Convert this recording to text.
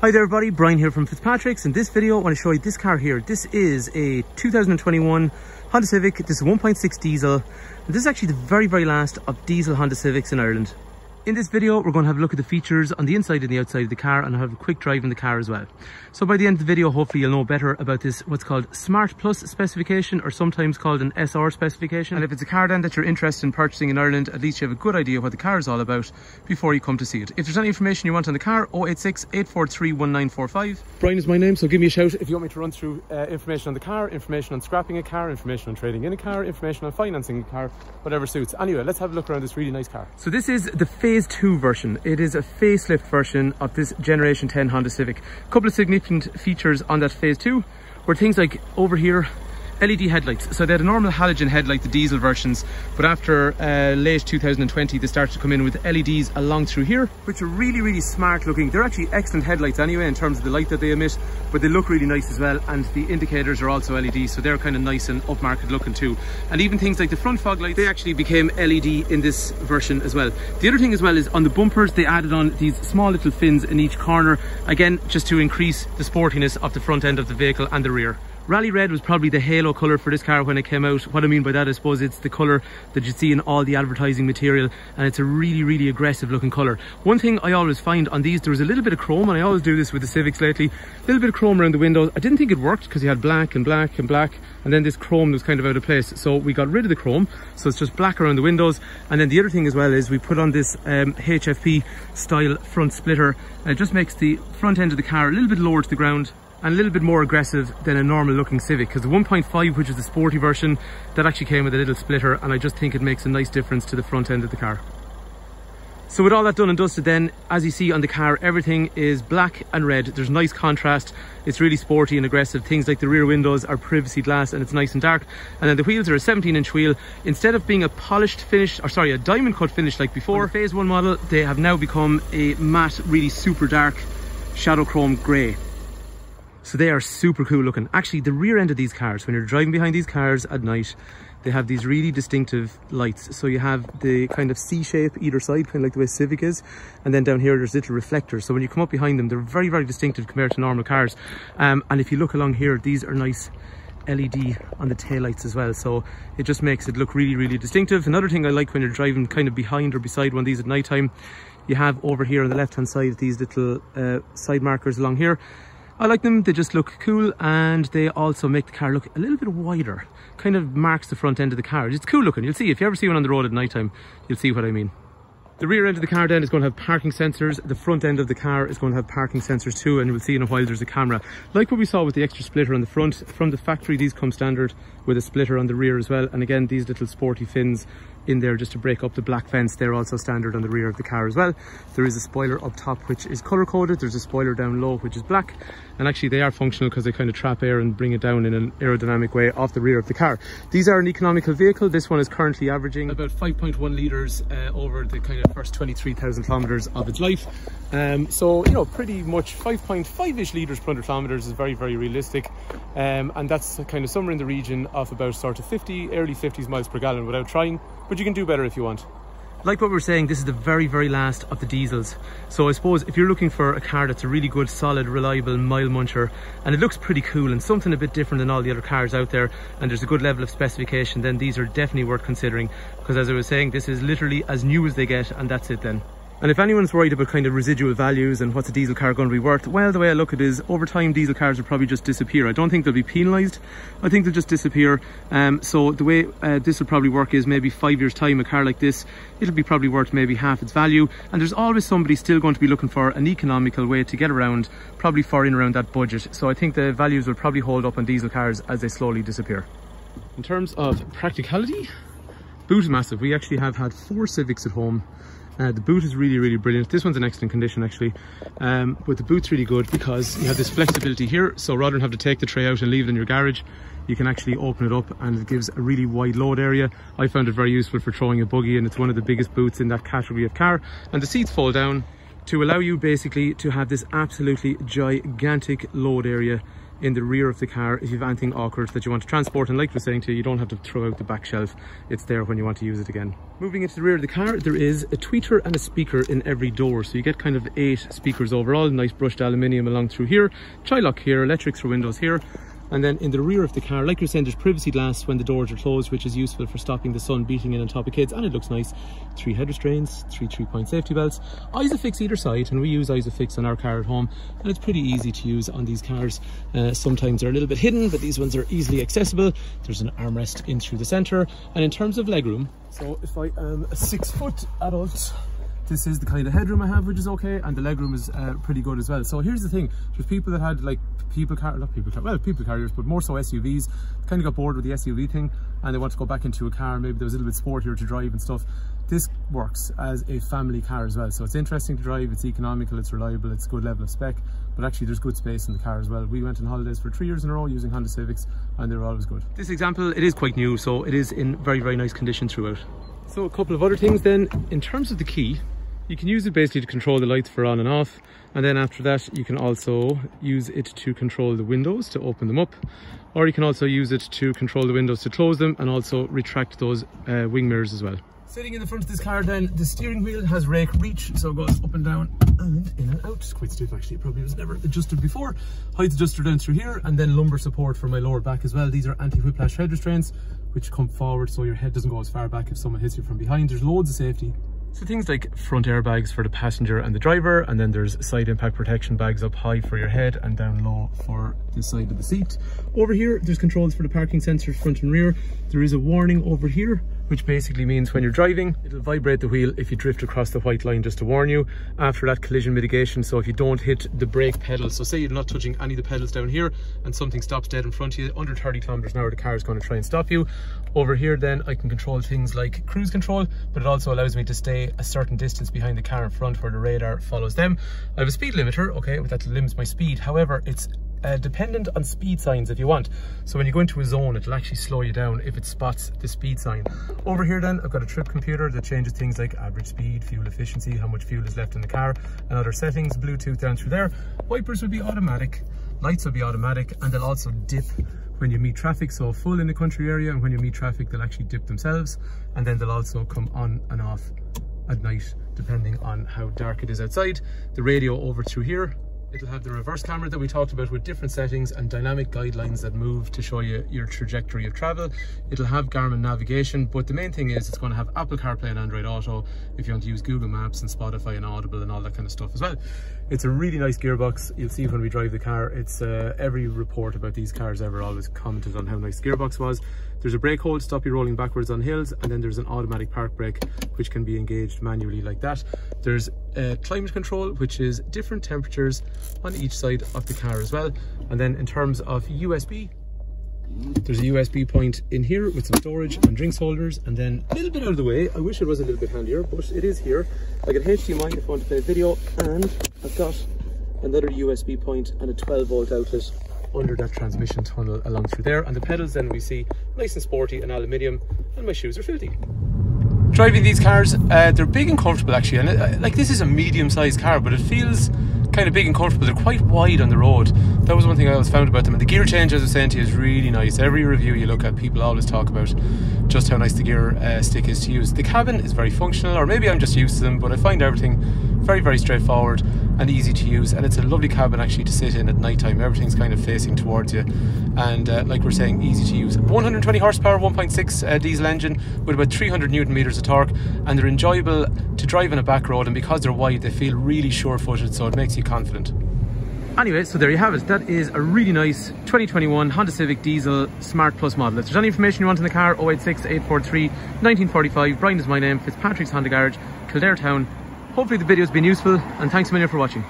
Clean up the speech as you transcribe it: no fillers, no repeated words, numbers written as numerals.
Hi there everybody, Brian here from Fitzpatricks. In this video I want to show you this car here. This is a 2021 Honda Civic. This is 1.6 diesel. And this is actually the very last of diesel Honda Civics in Ireland. In this video we're going to have a look at the features on the inside and the outside of the car, and I'll have a quick drive in the car as well. So by the end of the video hopefully you'll know better about this, what's called Smart Plus specification, or sometimes called an SR specification. And if it's a car then that you're interested in purchasing in Ireland, at least you have a good idea what the car is all about before you come to see it. If there's any information you want on the car, 086 843 1945. Brian is my name, so give me a shout if you want me to run through information on the car, information on scrapping a car, information on trading in a car, information on financing a car, whatever suits. Anyway, let's have a look around this really nice car. So this is the Phase 2 version. It is a facelift version of this Generation 10 Honda Civic. A couple of significant features on that Phase 2 were things like over here, LED headlights. So they had a normal halogen headlight, the diesel versions, but after late 2020 they started to come in with LEDs along through here, which are really smart looking. They're actually excellent headlights anyway in terms of the light that they emit, but they look really nice as well, and the indicators are also LED, so they're kind of nice and upmarket looking too. And even things like the front fog lights, they actually became LED in this version as well. The other thing as well is on the bumpers they added on these small little fins in each corner, again just to increase the sportiness of the front end of the vehicle and the rear. Rally red was probably the halo colour for this car when it came out. What I mean by that, I suppose it's the colour that you see in all the advertising material, and it's a really aggressive looking colour. One thing I always find on these, there was a little bit of chrome, and I always do this with the Civics lately, a little bit of chrome around the windows. I didn't think it worked because you had black and black and black, and then this chrome was kind of out of place, so we got rid of the chrome, so it's just black around the windows. And then the other thing as well is we put on this HFP style front splitter, and it just makes the front end of the car a little bit lower to the ground and a little bit more aggressive than a normal looking Civic, because the 1.5, which is the sporty version, that actually came with a little splitter, and I just think it makes a nice difference to the front end of the car. So with all that done and dusted then, as you see on the car, everything is black and red. There's nice contrast, it's really sporty and aggressive. Things like the rear windows are privacy glass and it's nice and dark. And then the wheels are a 17-inch wheel. Instead of being a polished finish, or sorry, a diamond cut finish like before, on the Phase 1 model, they have now become a matte, really super dark shadow chrome grey. So they are super cool looking. Actually, the rear end of these cars, when you're driving behind these cars at night, they have these really distinctive lights. So you have the kind of C shape either side, kind of like the way Civic is, and then down here there's little reflectors. So when you come up behind them, they're very distinctive compared to normal cars. And if you look along here, these are nice LED on the taillights as well, so it just makes it look really distinctive. Another thing I like when you're driving kind of behind or beside one of these at night time, you have over here on the left hand side these little side markers along here. I like them, they just look cool, and they also make the car look a little bit wider. Kind of marks the front end of the car. It's cool looking. You'll see, if you ever see one on the road at night time, you'll see what I mean. The rear end of the car then is going to have parking sensors. The front end of the car is going to have parking sensors too, and you'll see in a while there's a camera. Like what we saw with the extra splitter on the front, from the factory these come standard with a splitter on the rear as well. And again, these little sporty fins in there just to break up the black fence, they're also standard on the rear of the car as well. There is a spoiler up top which is color coded, there's a spoiler down low which is black, and actually they are functional because they kind of trap air and bring it down in an aerodynamic way off the rear of the car. These are an economical vehicle. This one is currently averaging about 5.1 litres over the kind of first 23,000 kilometres of its life. So, you know, pretty much 5.5-ish litres per 100 kilometres is very realistic, and that's kind of somewhere in the region of about sort of 50, early 50s miles per gallon without trying, but you can do better if you want. Like what we were saying, this is the very last of the diesels. So I suppose if you're looking for a car that's a really good, solid, reliable mile muncher, and it looks pretty cool and something a bit different than all the other cars out there, and there's a good level of specification, then these are definitely worth considering, because as I was saying, this is literally as new as they get, and that's it then. And if anyone's worried about kind of residual values and what's a diesel car going to be worth, well, the way I look at it is, over time diesel cars will probably just disappear. I don't think they'll be penalised, I think they'll just disappear. So the way this will probably work is maybe 5 years time, a car like this, it'll be probably worth maybe half its value, and there's always somebody still going to be looking for an economical way to get around, probably for in around that budget. So I think the values will probably hold up on diesel cars as they slowly disappear. In terms of practicality, boot is massive. We actually have had 4 Civics at home. The boot is really brilliant. This one's in excellent condition actually, but the boot's really good because you have this flexibility here, so rather than have to take the tray out and leave it in your garage, you can actually open it up, and it gives a really wide load area. I found it very useful for throwing a buggy, and it's one of the biggest boots in that category of car. And the seats fold down to allow you basically to have this absolutely gigantic load area in the rear of the car if you have anything awkward that you want to transport. And like I was saying to you, you don't have to throw out the back shelf. It's there when you want to use it again. Moving into the rear of the car, there is a tweeter and a speaker in every door. So you get kind of 8 speakers overall, nice brushed aluminium along through here, tri-lock here, electrics for windows here. And then in the rear of the car, like you're saying, there's privacy glass when the doors are closed, which is useful for stopping the sun beating in on top of kids, and it looks nice. 3 head restraints, 3 3-point safety belts, Isofix either side, and we use Isofix on our car at home, and it's pretty easy to use on these cars. Sometimes they're a little bit hidden, but these ones are easily accessible. There's an armrest in through the centre, and in terms of legroom, so if I am a 6-foot adult, this is the kind of headroom I have, which is okay, and the legroom is pretty good as well. So here's the thing, there's people that had like people carriers, but more so SUVs, kind of got bored with the SUV thing, and they want to go back into a car, maybe that was a little bit sportier to drive and stuff. This works as a family car as well, so it's interesting to drive, it's economical, it's reliable, it's a good level of spec, but actually there's good space in the car as well. We went on holidays for 3 years in a row using Honda Civics, and they were always good. This example, it is quite new, so it is in very, very nice condition throughout. So a couple of other things then, in terms of the key, you can use it basically to control the lights for on and off, and then after that you can also use it to control the windows to open them up, or you can also use it to control the windows to close them, and also retract those wing mirrors as well. Sitting in the front of this car then, the steering wheel has rake reach, so it goes up and down and in and out. It's quite stiff actually, it probably was never adjusted before. Height adjuster down through here, and then lumbar support for my lower back as well. These are anti-whiplash head restraints, which come forward so your head doesn't go as far back if someone hits you from behind. There's loads of safety. So things like front airbags for the passenger and the driver, and then there's side impact protection bags up high for your head and down low for the side of the seat. Over here, there's controls for the parking sensors front and rear. There is a warning over here, which basically means when you're driving, it'll vibrate the wheel if you drift across the white line, just to warn you. After that, collision mitigation, so if you don't hit the brake pedal, so say you're not touching any of the pedals down here and something stops dead in front of you, under 30 kilometers an hour, the car is going to try and stop you. Over here then, I can control things like cruise control, but it also allows me to stay a certain distance behind the car in front where the radar follows them. I have a speed limiter, okay, that limits my speed. However, it's dependent on speed signs if you want. So when you go into a zone, it'll actually slow you down if it spots the speed sign. Over here then, I've got a trip computer that changes things like average speed, fuel efficiency, how much fuel is left in the car, and other settings. Bluetooth down through there. Wipers will be automatic, lights will be automatic, and they'll also dip when you meet traffic. So full in the country area, and when you meet traffic, they'll actually dip themselves, and then they'll also come on and off at night depending on how dark it is outside. The radio over through here, it'll have the reverse camera that we talked about with different settings and dynamic guidelines that move to show you your trajectory of travel. It'll have Garmin navigation, but the main thing is it's going to have Apple CarPlay and Android Auto if you want to use Google Maps and Spotify and Audible and all that kind of stuff as well. It's a really nice gearbox. You'll see when we drive the car. It's every report about these cars ever always commented on how nice the gearbox was. There's a brake hold to stop you rolling backwards on hills, and then there's an automatic park brake which can be engaged manually like that. There's climate control, which is different temperatures on each side of the car as well. And then in terms of USB, there's a USB point in here with some storage and drinks holders, and then a little bit out of the way, I wish it was a little bit handier, but it is here. I got HDMI if I want to play a video, and I've got another USB point and a 12-volt outlet under that transmission tunnel along through there. And the pedals then we see nice and sporty and aluminium, and my shoes are filthy. Driving these cars, they're big and comfortable actually, and like this is a medium-sized car, but it feels kind of big and comfortable. They're quite wide on the road. That was one thing I always found about them. And the gear change, as I was saying to you, is really nice. Every review you look at, people always talk about just how nice the gear stick is to use. The cabin is very functional, or maybe I'm just used to them, but I find everything very, very straightforward and easy to use. And it's a lovely cabin actually to sit in at night time. Everything's kind of facing towards you, and like we're saying, easy to use. 120 horsepower, 1.6 diesel engine with about 300 newton meters of torque, and they're enjoyable to drive on a back road, and because they're wide, they feel really sure-footed, so it makes you confident. Anyway, so there you have it. That is a really nice 2021 Honda Civic Diesel Smart Plus model. If there's any information you want in the car, 086 843 1945. Brian is my name, Fitzpatricks Honda Garage, Kildare Town. Hopefully the video's been useful, and thanks a million for watching.